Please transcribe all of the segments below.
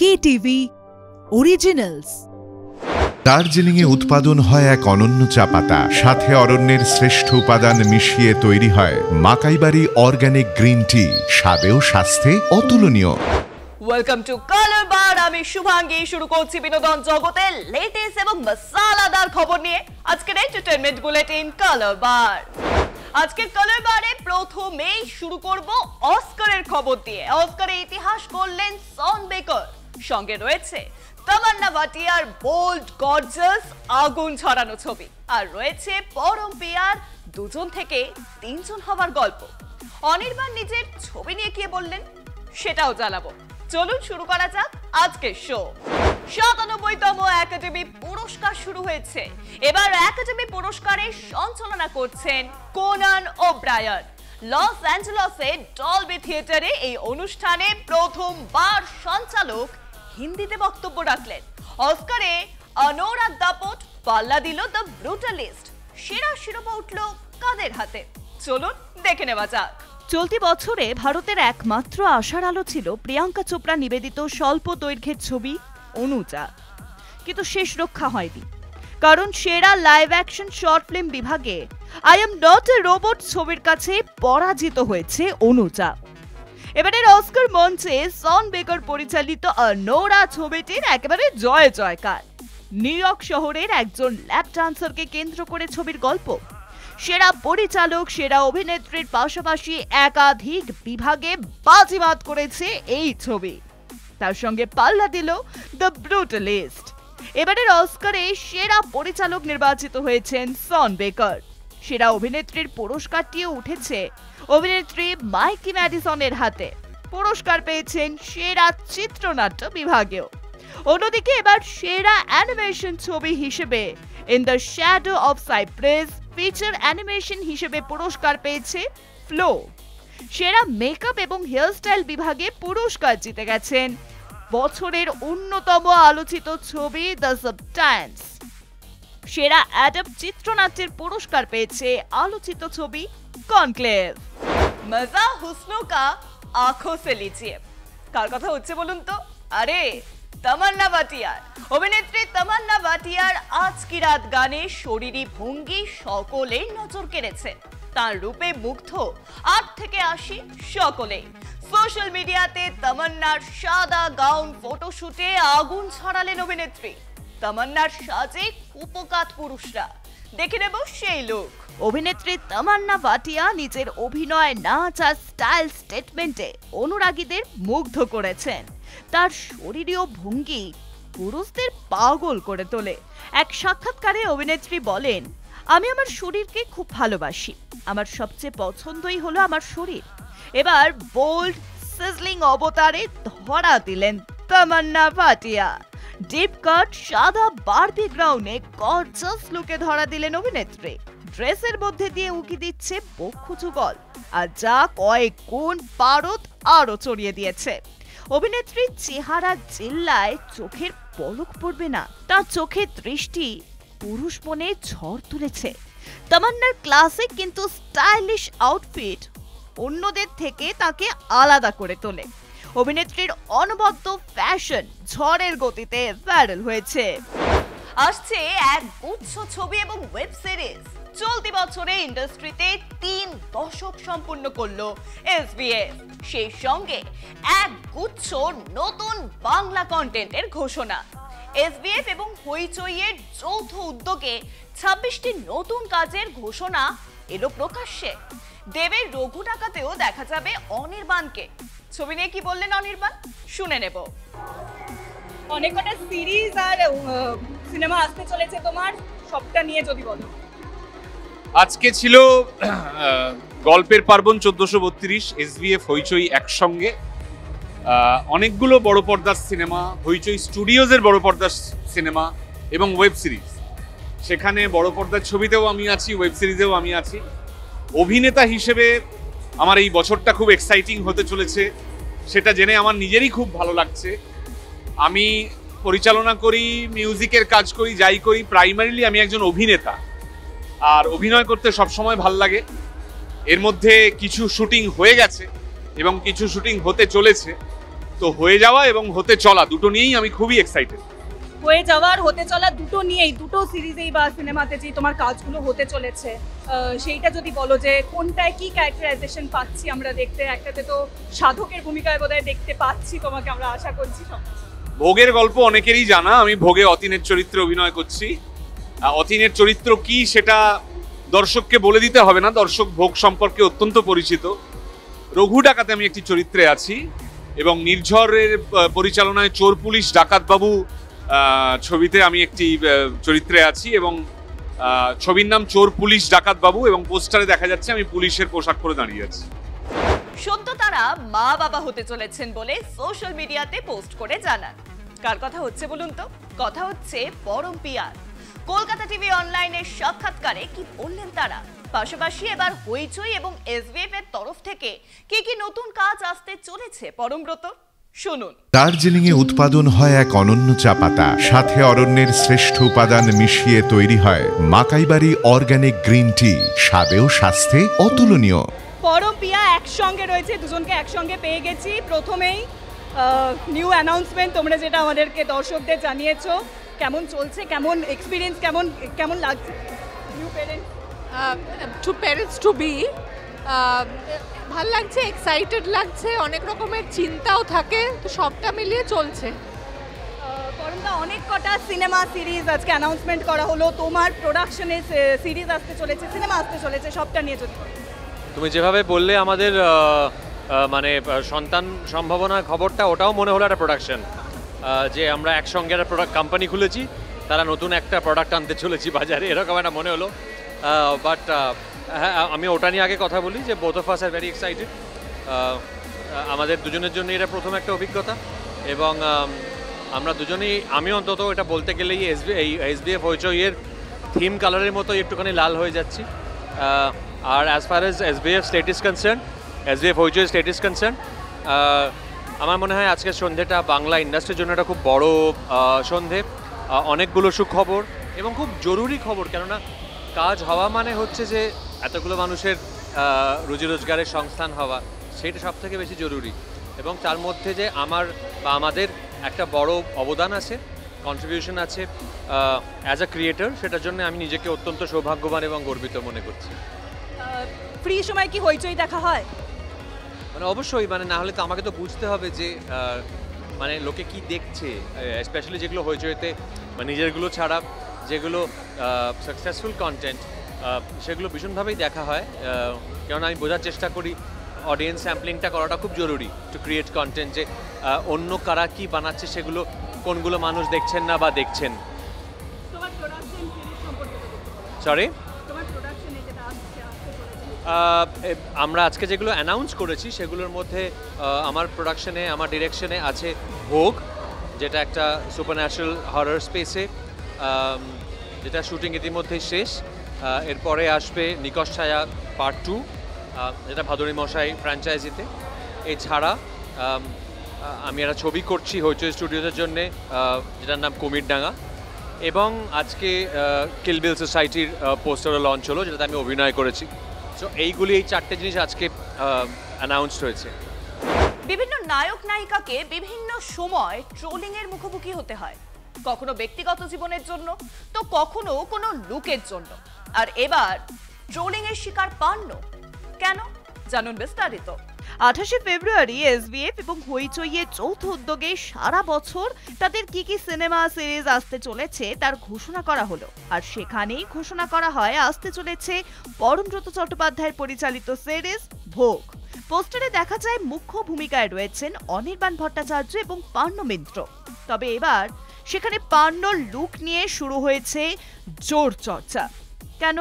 KTV Originals। দার্জিলিংয়ে উৎপাদন হয় এক অনন্য চা পাতা, সাথে অরণ্যের শ্রেষ্ঠ উপাদান মিশিয়ে তৈরি হয় মাকাইবাড়ি অর্গানিক গ্রিন টি, স্বাদে ও স্বাস্থ্যে অতুলনীয়। ওয়েলকাম টু কালার বার। আমি শুভাঙ্গী শুরু করছি বিনোদন জগতের লেটেস্ট এবং মশলাদার খবর নিয়ে আজকের এন্টারটেইনমেন্ট বুলেটিন কালার বার। আজকে কালার বারে প্রথমেই শুরু করব অস্কারের খবর দিয়ে। অস্কারে ইতিহাস করলেন সন বেকার, সঙ্গে রয়েছে তামান্না ভাটিয়ার বোল্ড গর্জাস আগুন ছড়ানো ছবি, আর রয়েছে পরম পিয়ার দুজন থেকে তিনজন হওয়ার গল্প। অনির্বাণ নিজের ছবি নিয়ে কি বললেন সেটাও জানাবো। চলুন শুরু করা যাক আজকের শো। ৯৭তম একাডেমি পুরস্কার শুরু হয়েছে। এবার একাডেমি পুরস্কারে সঞ্চালনা করছেন কোনান ওব্রায়ান। লস অ্যাঞ্জেলসে ডলবি থিয়েটারে এই অনুষ্ঠানে প্রথমবার সঞ্চালক হিন্দিতে বক্তব্য রাখলেন। অস্কারে অনুরাগ দাপট পাল্লা দিল দ্য ব্রুটালিস্ট। সেরা শিরোপা উঠল কাদের হাতে? চলুন দেখে নেওয়া যাক। চলতি বছরে ভারতের একমাত্র আশার আলো ছিল প্রিয়াঙ্কা চোপড়া নিবেদিত স্বল্প দৈর্ঘ্যের ছবি অনুজা, কিন্তু শেষ রক্ষা হয়নি, কারণ সেরা লাইভ অ্যাকশন শর্ট ফিল্ম বিভাগে I am not a robot ছবির কাছে পরাজিত হয়েছে অনুজা। এবারের অস্কার মঞ্চে সন বেকার পরিচালিত নোরা ছবিটির একেবারে জয় জয়কার। নিউ ইয়র্ক শহরের একজন ল্যাপ ডান্সারকে কেন্দ্র করে ছবির গল্প। সেরা পরিচালক, সেরা অভিনেত্রীর পাশাপাশি একাধিক বিভাগে বাজিমাত করেছে এই ছবি। তার সঙ্গে পাল্লা দিল দ্য ব্রুটালিস্ট। এবারের অস্কারে সেরা পরিচালক নির্বাচিত হয়েছেন সন বেকার। সেরা অভিনেত্রীর পুরস্কারটিও উঠেছে অভিনেত্রী মাইকি ম্যাডিসনের হাতে। পুরস্কার পেয়েছেন সেরা চিত্রনাট্য বিভাগেও। অন্যদিকে এবার সেরা অ্যানিমেশন ছবি হিসেবে in the shadow of cypress feature animation হিসেবে পুরস্কার পেয়েছে ফ্লো। সেরা মেকআপ এবং হেয়ারস্টাইল বিভাগে পুরস্কার জিতে গেছেন বছরের অন্যতম আলোচিত ছবি দ্য সাবস্ট্যান্স। সেরা অ্যাডাপ্ট চিত্রনাট্যের পুরস্কার পেয়েছে আলোচিত ছবি কনক্লেভ। মজা হুসনো কা আঁখোं से लीजिए। কার কথা হচ্ছে বলুন তো? আরে তামান্না ভাটিয়ার। অভিনেত্রী তামান্না ভাটিয়ার আজ কি রাত গানে শরীরী ভঙ্গি সকলের নজর কেড়েছে। তার রূপে মুগ্ধ ৮ থেকে ৮০ সকলেই। সোশ্যাল মিডিয়াতে তামান্নার সাদা গাউন ফটোশুটে আগুন ছড়ালেন অভিনেত্রী। তামান্নার সাজে কুপকাত পুরুষরা। দেখে নেব সেই লোক। অভিনেত্রী তামান্না ভাটিয়া নিজের অভিনয়, নাচ আর স্টাইল স্টেটমেন্টে অনুরাগীদের মুগ্ধ করেছেন। তার শরীরীয় ভঙ্গি পুরুষদের পাগল করে তোলে। এক সাক্ষাৎকারে অভিনেত্রী বলেন, আমি আমার শরীরকে খুব ভালোবাসি। আমার সবচেয়ে পছন্দই হলো আমার শরীর। এবার বোল্ড সিজলিং অবতারে ধরা দিলেন তামান্না ভাটিয়া। ডিপ কাট সাদা বারবি গ্রাউন্ডে গর্জাস লুকে ধরা দিলেন অভিনেত্রী। ড্রেসের মধ্যে দিয়ে উকি দিচ্ছে বক্ষ যুগল, আর যা কয়েক গুণ পারদ আরো চড়িয়ে দিয়েছে। অভিনেত্রীর চেহারা জেল্লায় চোখের পলক পড়বে না। তার চোখের দৃষ্টি পুরুষ মনে ঝড় তুলেছে। তামান্নার ক্লাসিক কিন্তু স্টাইলিশ আউটফিট অন্যদের থেকে তাকে আলাদা করে তোলে। অভিনেত্রীর অনবদ্য ফ্যাশন ঝড়ের গতিতে ভাইরাল হয়েছে। আসছে এক গুচ্ছ ছবি এবং ওয়েব সিরিজ। চলতি বছরে ইন্ডাস্ট্রিতে ৩ দশক সম্পূর্ণ করলো এসবিএফ। সেই সঙ্গে এক গুচ্ছ নতুন বাংলা কন্টেন্টের ঘোষণা। এসবিএফ এবং হইচইয়ের যৌথ উদ্যোগে ২৬টি নতুন কাজের ঘোষণা এলো প্রকাশ্যে। দেবের রঘু ডাকাতেও দেখা যাবে অনির্বাণকে। ছবি নিয়ে কি বললেন অনির্বাণ, শুনে নেব। অনেক কটা সিরিজ আর সিনেমা আসতে চলেছে, তোমার সবটা নিয়ে যদি বলো। আজকে ছিল গল্পের পার্বণ ১৪৩২, এসবিএফ হইচই একসঙ্গে। অনেকগুলো বড় পর্দার সিনেমা, হইচই স্টুডিওজের বড় পর্দার সিনেমা এবং ওয়েব সিরিজ। সেখানে বড় পর্দার ছবিতেও আমি আছি, ওয়েব সিরিজেও আমি আছি। অভিনেতা হিসেবে আমার এই বছরটা খুব এক্সাইটিং হতে চলেছে, সেটা জেনে আমার নিজেরই খুব ভালো লাগছে। আমি পরিচালনা করি, মিউজিকের কাজ করি, যাই করি, প্রাইমারিলি আমি একজন অভিনেতা। আর অভিনয় করতে সবসময় ভাল লাগে। এর মধ্যে কিছু শুটিং হয়ে গেছে এবং কিছু শুটিং হতে চলেছে। তো হয়ে যাওয়া এবং হতে চলা দুটো নিয়েই আমি খুবই এক্সাইটেড। হয়ে যাওয়ার হতে চলা দুটো নিয়েই, দুটো সিরিজেই বা সিনেমাতে যে তোমার কাজগুলো হতে চলেছে, সেইটা যদি বলো যে কোনটায় কি ক্যারেক্টারাইজেশন পাচ্ছি আমরা দেখতে? একটাতে তো সাধকের ভূমিকায় বোধহয় দেখতে পাচ্ছি তোমাকে, আমরা আশা করছি। ভোগের গল্প অনেকেরই জানা, আমি ভোগে অতীনের চরিত্রে অভিনয় করছি। অতীনের চরিত্র কি সেটা দর্শককে বলে দিতে হবে না, দর্শক ভোগ সম্পর্কে অত্যন্ত পরিচিত। রঘু ডাকাতে আমি একটি চরিত্রে আছি এবং নির্ঝরের পরিচালনায় চোর পুলিশ ডাকাতবাবু ছবিতে আমি একটি চরিত্রে আছি এবং ছবির নাম চোর পুলিশ ডাকাতবাবু এবং পোস্টারে দেখা যাচ্ছে আমি পুলিশের পোশাক পরে দাঁড়িয়ে আছি। সদ্য তারা মা বাবা হতে চলেছেন বলে সোশ্যাল মিডিয়াতে পোস্ট করে জানান। কার কথা হচ্ছে বলুন তো? কথা হচ্ছে পরম পিয়ার। কলকাতা টিভি অনলাইনের সাক্ষাৎকারে কি বললেন তারা? পাশাপাশি এবার হইচই এবং এসভিএফ এর তরফ থেকে কি নতুন কাজ আসতে চলেছে পরমব্রত, শুনুন। দার্জিলিং এ উৎপাদন হয় এক অনন্য চা পাতা, সাথে অরণ্যের শ্রেষ্ঠ উপাদান মিশিয়ে তৈরি হয় মাকাইবাড়ি অর্গানিক গ্রিন টি, স্বাদেও স্বাস্থ্যে অতুলনীয়। পরম পিয়া একসঙ্গে রয়েছে, দুজনকে একসঙ্গে পেয়ে গেছি। প্রথমেই নিউ অ্যানাউন্সমেন্ট তোমরা যেটা আমাদেরকে দর্শকদের জানিয়েছো, কেমন চলছে, কেমন এক্সপিরিয়েন্স, কেমন লাগছে new parents? To parents to be ভাল লাগছে, এক্সাইটেড লাগছে, অনেক রকমের চিন্তাও থাকে, তো সবটা মিলিয়ে চলছে। পরমদা, অনেক কটা সিনেমা সিরিজ আজকে অ্যানাউন্সমেন্ট করা হলো, তোমার প্রোডাকশনে সিরিজ আসতে চলেছে, সিনেমা আসতে চলেছে, সবটা নিয়ে যদি তুমি যেভাবে বললে আমাদের মানে সন্তান সম্ভাবনার খবরটা, ওটাও মনে হলো একটা প্রোডাকশন, যে আমরা একসঙ্গে একটা প্রোডাক্ট কোম্পানি খুলেছি, তারা নতুন একটা প্রোডাক্ট আনতে চলেছি বাজারে, এরকম একটা মনে হলো। বাট হ্যাঁ, আমি ওটা নিয়ে আগে কথা বলি যে both of us are very excited. আমাদের দুজনের জন্য এটা প্রথম একটা অভিজ্ঞতা এবং আমরা দুজনেই, আমি অন্তত এটা বলতে গেলেই এসভিএফ হইচইয়ের থিম কালারের মতো একটুখানি লাল হয়ে যাচ্ছি। আর as far as SVF state is concerned, SVF Hoichoi state is concerned, আমার মনে হয় আজকের সন্ধ্যেটা বাংলা ইন্ডাস্ট্রির জন্য একটা খুব বড় সন্ধে। অনেকগুলো সুখবর এবং খুব জরুরি খবর, কেননা কাজ হওয়া মানে হচ্ছে যে এতগুলো মানুষের রুজি রোজগারের সংস্থান হওয়া, সেটা সব থেকে বেশি জরুরি। এবং তার মধ্যে যে আমার বা আমাদের একটা বড় অবদান আছে, কন্ট্রিবিউশন আছে অ্যাজ আ ক্রিয়েটর, সেটার জন্য আমি নিজেকে অত্যন্ত সৌভাগ্যবান এবং গর্বিত মনে করছি। ফ্রি সময় কি হইচই দেখা হয়? মানে অবশ্যই, মানে না হলে তো আমাকে তো বুঝতে হবে যে মানে লোকে কি দেখছে, স্পেশালি যেগুলো হইচইতে বা নিজেরগুলো ছাড়া যেগুলো সাকসেসফুল কন্টেন্ট, সেগুলো ভীষণভাবেই দেখা হয়। কারণ আমি বোঝার চেষ্টা করি অডিয়েন্স স্যাম্পলিংটা করাটা খুব জরুরি টু ক্রিয়েট কন্টেন্ট, যে অন্য কারা কি বানাচ্ছে সেগুলো কোনগুলো মানুষ দেখছেন না বা দেখছেন। সরি, আমরা আজকে যেগুলো অ্যানাউন্স করেছি সেগুলোর মধ্যে আমার প্রোডাকশনে, আমার ডিরেকশনে আছে ভোগ, যেটা একটা সুপারন্যাচারাল হরর স্পেসে, যেটা শুটিং ইতিমধ্যেই শেষ। এরপরে আসবে নিকশ ছায়া পার্ট 2, যেটা ভাদুরী মশাই ফ্র্যাঞ্চাইজিতে। এছাড়া আমি একটা ছবি করছি হইচই স্টুডিওদের জন্যে, যেটার নাম কুমিরডাঙ্গা, এবং আজকে কিল বিল সোসাইটির পোস্টারও লঞ্চ হলো, যেটাতে আমি অভিনয় করেছি। সো এইগুলি, এই 4টে জিনিস আজকে অ্যানাউন্সড হয়েছে। বিভিন্ন নায়ক নায়িকাকে বিভিন্ন সময় ট্রোলিং এর মুখোমুখি হতে হয়, কখনো ব্যক্তিগত জীবনের জন্য, তো কখনো কোনো লুকের জন্য। আর এবার ট্রোলিং এর শিকার পান্ন কেন, জানুন বিস্তারিত। 28শে ফেব্রুয়ারি এসভিএফ এবং হইচইয়ের যৌথ উদ্যোগে সারা বছর তাদের কি সিনেমা সিরিজ আসতে চলেছে তার ঘোষণা করা হলো। আর সেখানেই ঘোষণা করা হয় আসতে চলেছে পরমব্রত চট্টোপাধ্যায়ের পরিচালিত সিরিজ ভোগ। পোস্টারে দেখা যায় মুখ্য ভূমিকায় রয়েছেন অনির্বাণ ভট্টাচার্য এবং পার্ণ মিত্র। তবে এবার সেখানে পার্ণর লুক নিয়ে শুরু হয়েছে জোর চর্চা। কেন?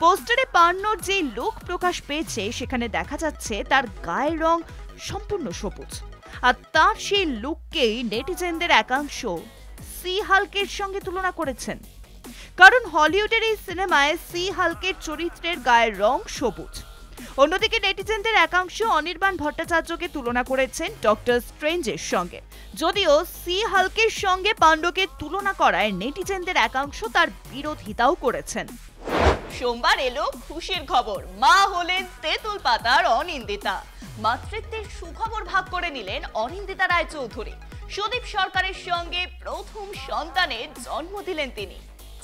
পোস্টারে পার্ণর যে লুক প্রকাশ পেয়েছে সেখানে দেখা যাচ্ছে তার গায়ের রং সম্পূর্ণ সবুজ, আর তার সেই লুককেই নেটিজেনদের একাংশ সি হাল্কের সঙ্গে তুলনা করেছেন। কারণ হলিউডের এই সিনেমায় সি হাল্কের চরিত্রের গায়ের রং সবুজ। অন্যদিকে নেটিজেনদের একাংশ অনির্বাণ ভট্টাচার্যকে তুলনা করেছেন ডক্টর স্ট্রেঞ্জের সঙ্গে, যদিও সি হাল্কের সঙ্গে পাণ্ডকে তুলনা করায় নেটিজেনদের একাংশ তার বিরোধিতাও করেছেন। সোমবার এলো খুশির খবর, মা হলেন তেঁতুল পাতার অনিন্দিতা। মাতৃত্বের সুখবর ভাগ করে নিলেন অনিন্দিতা রায়চৌধুরী। সুদীপ সরকারের সঙ্গে প্রথম সন্তানের জন্ম দিলেন তিনি।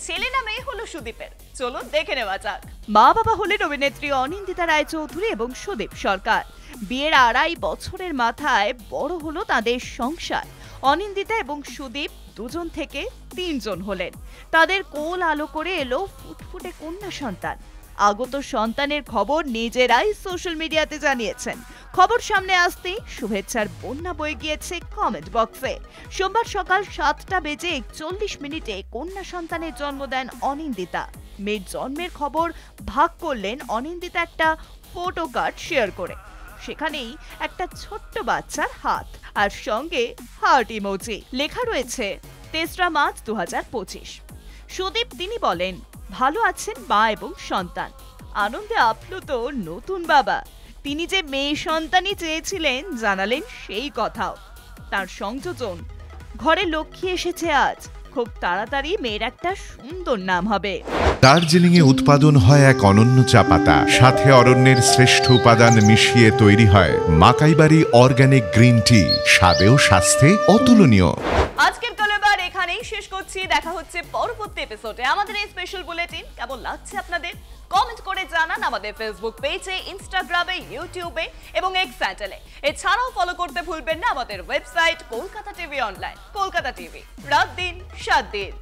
ছেলে না মেয়ে হলো সুদীপের, চলুন দেখে নেওয়া যাক। মা বাবা হলেন অভিনেত্রী অনিন্দিতা রায়চৌধুরী এবং সুদীপ সরকার। বিয়ের 2.5 বছরের মাথায় বড় হলো তাদের সংসার। অনিন্দিতা এবং সুদীপ 2 জন থেকে 3 জন হলেন। তাদের কোল আলো করে এলো ফুটফুটে কন্যা সন্তান। আগত সন্তানের খবর নিজেরাই সোশ্যাল মিডিয়াতে জানিয়েছেন। খবর সামনে আসতেই শুভেচ্ছার বন্যা বয়ে গিয়েছে কমেন্ট বক্সে। সোমবার সকাল 7:41 কন্যা সন্তানের জন্ম দেন অনিন্দিতা। মেয়ের জন্মের খবর ভাগ করলেন অনিন্দিতা একটা ফটো কার্ড শেয়ার করে। সেখানেই একটা ছোট্ট বাচ্চার হাত আর সঙ্গে হার্ট ইমোজি। লেখা রয়েছে 3রা মার্চ 2025। সুদীপ তিনি বলেন, ভালো আছেন মা এবং সন্তান, আনন্দে আপ্লুত নতুন বাবা। তিনি যে মেয়ে সন্তানই চেয়েছিলেন জানালেন সেই কথাও। তার সংযোজন, ঘরে লক্ষ্মী এসেছে আজ, খুব তাড়াতাড়ি মেয়ের একটা সুন্দর নাম হবে। দার্জিলিংয়ে উৎপাদন হয় এক অনন্য চা পাতা, সাথে অরণ্যের শ্রেষ্ঠ উপাদান মিশিয়ে তৈরি হয় মাকাইবাড়ি অর্গানিক গ্রিন টি, স্বাদেও স্বাস্থ্যে অতুলনীয়। আজকের কালারবার এখানেই শেষ করছি। দেখা হচ্ছে পরবর্তী এপিসোডে। আমাদের এই স্পেশাল বুলেটিন কেমন লাগছে আপনাদের কমেন্ট করে জানান আমাদের ফেসবুক পেজে, ইনস্টাগ্রামে, ইউটিউবে এবং এক্স চ্যানেলে। এছাড়াও ফলো করতে ভুলবেন না আমাদের website Kolkata TV online. Kolkata TV, রাত দিন 7 দিন।